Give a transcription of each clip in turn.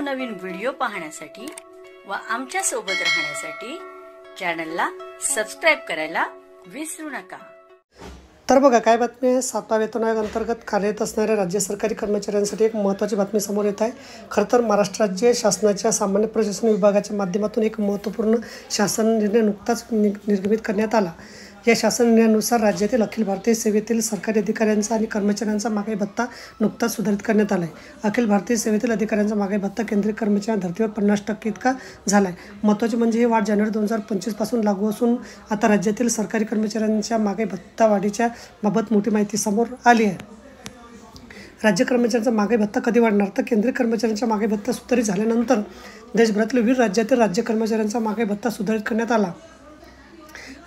नवनवीन व्हिडिओ पाहण्यासाठी व आमच्या सोबत राहण्यासाठी चॅनलला सबस्क्राइब करायला विसरू नका। तर बघा काय बातमी आहे, 7व्या वेतन आयोग अंतर्गत कार्यरत असणाऱ्या राज्य सरकारी कर्मचाऱ्यांसाठी एक महत्त्वाची बातमी समोर येत आहे। खरं तर महाराष्ट्र राज्य शासनाच्या सामान्य प्रशासन विभागाच्या माध्यमातून एक महत्त्वपूर्ण शासन निर्णय नुकताच निर्गमित करण्यात आला। या शासन निर्णयानुसार राज्यातील अखिल भारतीय सेवेतील सरकारी अधिकाऱ्यांचा आणि कर्मचाऱ्यांचा महागाई भत्ता नुकताच सुधारित करण्यात आला आहे। अखिल भारतीय सेवेतील अधिकाऱ्यांचा महागाई भत्ता केंद्रीय कर्मचाऱ्यांच्या धर्तीवर 50% इतका झाला आहे। महत्त्वाचे म्हणजे ही वाढ जानेवारी 2025 पासून लागू असून आता राज्यातील सरकारी कर्मचाऱ्यांच्या महागाई भत्ता वाढीच्या बाबत मोठी माहिती समोर आली आहे। राज्य कर्मचाऱ्यांचा महागाई भत्ता कधी वाढणार, तर केंद्रीय कर्मचाऱ्यांचा महागाई भत्ता सुधारित झाल्यानंतर देशभरातील विविध राज्यातील राज्य कर्मचाऱ्यांचा महागाई भत्ता सुधारित करण्यात आला।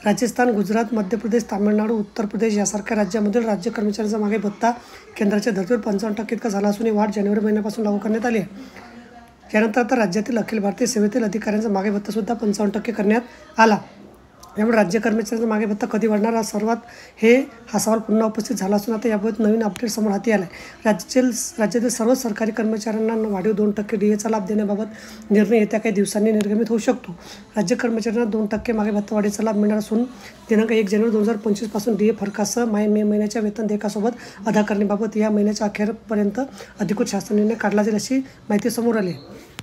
राजस्थान, गुजरात, मध्य प्रदेश, तामिळनाडू, उत्तर प्रदेश यासारख्या राज्यांमधील राज्य कर्मचाऱ्यांचा महागाई भत्ता केंद्राच्या धर्तीवर 55% इतका झाला असून ही वाढ जानेवारी महिन्यापासून लागू करण्यात आली आहे। यानंतर आता राज्यातील अखिल भारतीय सेवेतील अधिकाऱ्यांचा महागाई भत्तासुद्धा 55% करण्यात आला। यामुळे राज्य कर्मचाऱ्यांचा महागाई भत्ता कधी वाढणार हा सवाल पुन्हा उपस्थित झाला असून आता याबाबत नवीन अपडेट समोर हाती आला आहे। राज्यातील सर्व सरकारी कर्मचाऱ्यांना वाढीव 2% DAचा लाभ देण्याबाबत निर्णय येत्या काही दिवसांनी निर्गमित होऊ शकतो। राज्य कर्मचाऱ्यांना 2% महागाई भत्ता वाढीचा लाभ मिळणार असून दिनांक 1 जानेवारी 2025 पासून DA फरकासह मे महिन्याच्या वेतन देयकासोबत अदा करण्याबाबत या महिन्याच्या अखेरपर्यंत अधिकृत शासन निर्णय काढला जाईल अशी माहिती समोर आली आहे।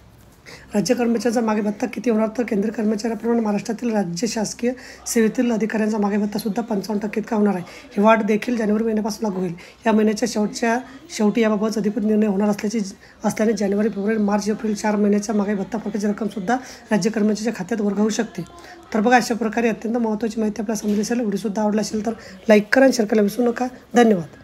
राज्य कर्मचाऱ्यांचा महागाई भत्ता किती होणार, तर केंद्रीय कर्मचाऱ्यांप्रमाणे महाराष्ट्रातील राज्य शासकीय सेवेतील अधिकाऱ्यांचा महागाई भत्तासुद्धा 55% इतका होणार आहे। ही वाढ देखील जानेवारी महिन्यापासून लागू होईल। या महिन्याच्या शेवटी याबाबत अधिकृत निर्णय होणार असल्याने जानेवारी, फेब्रुवारी, मार्च, एप्रिल 4 महिन्याच्या महागाई भत्ता फरकाची रक्कमसुद्धा राज्य कर्मचाऱ्यांच्या खात्यात वर्ग होऊ शकते। तर बघा अशा प्रकारे अत्यंत महत्त्वाची माहिती आपल्याला समजली असेल। व्हिडिओसुद्धा आवडला असेल तर लाईक करा आणि शेअर करायला विसरू नका। धन्यवाद।